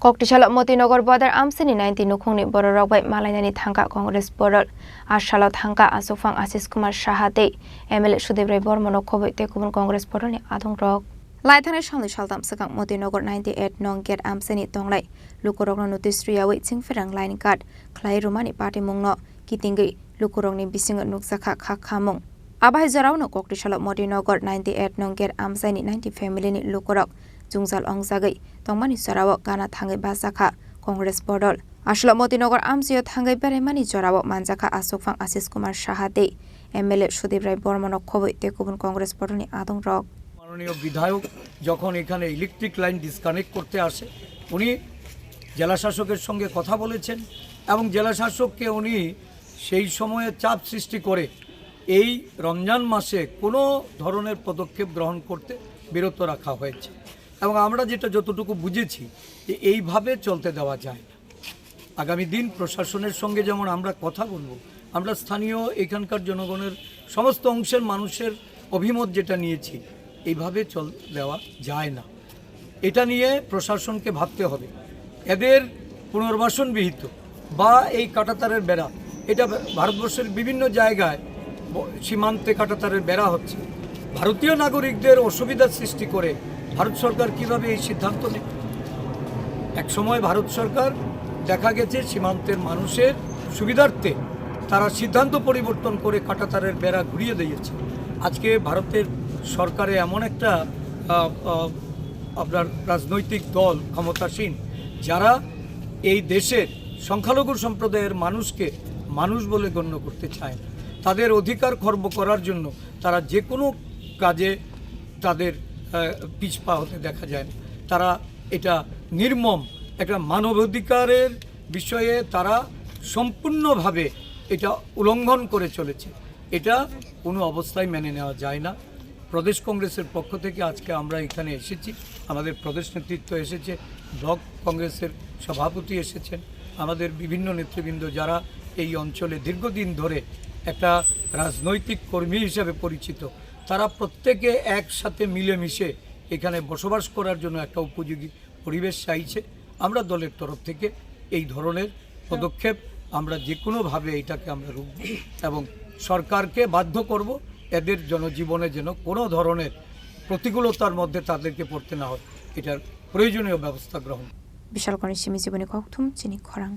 Koktishalok Motinagar Border Amsini 19 Nukhungni Bororok bai Malainani Thangka Congress Border Ashalot Thangka Asufang Asis Kumar Shahate MLA Sudebrai Bormonok Khoboi Tekubun Congress Border ni Adung Rok Laithane Shalni Shaldam Sakang Motinagar 98 Nong Get Amsini Tonglai Lukorok notice riawi Chingferang line card Klai Romani Party Mungno Kitingi Lukorokni Bising Nuksaka Khamung Abai Zarau no Koktishalok Motinagar 98 Nong Get Amsini 90 family ni Lukorok Jungzal Ongzagai Tongmani Sarawak Gana Thangai Basaka Congress Border Ashalok Motinagar Amsio Thangai Beremani Jorawak Manjaka Asufang Asis Kumar Shahate MLA Sudebrai Bormonok Khoboi Tekubun Congress Border ni Adung Rok মাননীয় বিধায়ক যখন এখানে electric line disconnect করতে আসে উনি জেলা শাসকের সঙ্গে কথা বলেছেন এবং জেলা শাসককে উনি সেই সময়ে চাপ সৃষ্টি করে এই রমজান মাসে কোনো ধরনের পদক্ষেপ গ্রহণ করতে বিরত রাখা হয়েছে এবং আমরা যেটা যতটুকু বুঝেছি যে এইভাবে চলতে দেওয়া যায় না আগামী দিন প্রশাসনের সঙ্গে যেমন আমরা কথা বলবো আমরা স্থানীয় এখানকার জনগণের সমস্ত অংশের মানুষের অভিমত যেটা নিয়েছি এইভাবে চল দেওয়া যায় না এটা নিয়ে প্রশাসনকে ভাবতে হবে এদের পুনর্বাসন বিহিত বা এই কাঁটাতারের বেড়া এটা ভারতবর্ষের বিভিন্ন জায়গায় সীমান্তে কাঁটাতারের বেড়া হচ্ছে ভারতীয় নাগরিকদের অসুবিধার সৃষ্টি করে ভারত সরকার কিভাবে এই সিদ্ধান্ত নেয় একসময় ভারত সরকার দেখা গেছে সীমান্তের মানুষের সুবিধার্থে তারা সিদ্ধান্ত পরিবর্তন করে কাঁটাতারের বেড়া ঘুরিয়ে দিয়েছে আজকে ভারতের সরকারে এমন একটা আপনার রাজনৈতিক দল ক্ষমতাসীন যারা এই দেশের সংখ্যালঘু সম্প্রদায়ের মানুষকে মানুষ বলে গণ্য করতে চায় না তাদের অধিকার খর্ব করার জন্য তারা যে কোনো কাজে তাদের পিছপা হতে দেখা যায় না তারা এটা নির্মম একটা মানবাধিকারের বিষয়ে তারা সম্পূর্ণভাবে এটা উল্লঙ্ঘন করে চলেছে এটা কোনো অবস্থায় মেনে নেওয়া যায় না প্রদেশ কংগ্রেসের পক্ষ থেকে আজকে আমরা এখানে এসেছি আমাদের প্রদেশ নেতৃত্ব এসেছে ব্লক কংগ্রেসের সভাপতি এসেছেন আমাদের বিভিন্ন নেতৃবৃন্দ যারা এই অঞ্চলে দীর্ঘদিন ধরে একটা রাজনৈতিক কর্মী হিসেবে পরিচিত তারা প্রত্যেকে একসাথে মিলেমিশে এখানে বসবাস করার জন্য একটা উপযোগী পরিবেশ চাইছে আমরা দলের তরফ থেকে এই ধরনের পদক্ষেপ আমরা যে কোনোভাবে এটাকে আমরা রুখব এবং সরকারকে বাধ্য করব এদের জনজীবনে যেন কোনো ধরনের প্রতিকূলতার মধ্যে তাদেরকে পড়তে না হয় এটার প্রয়োজনীয় ব্যবস্থা গ্রহণ বিশাল কনিষ্ঠ জীবনী কক্তুম চিনি খরাং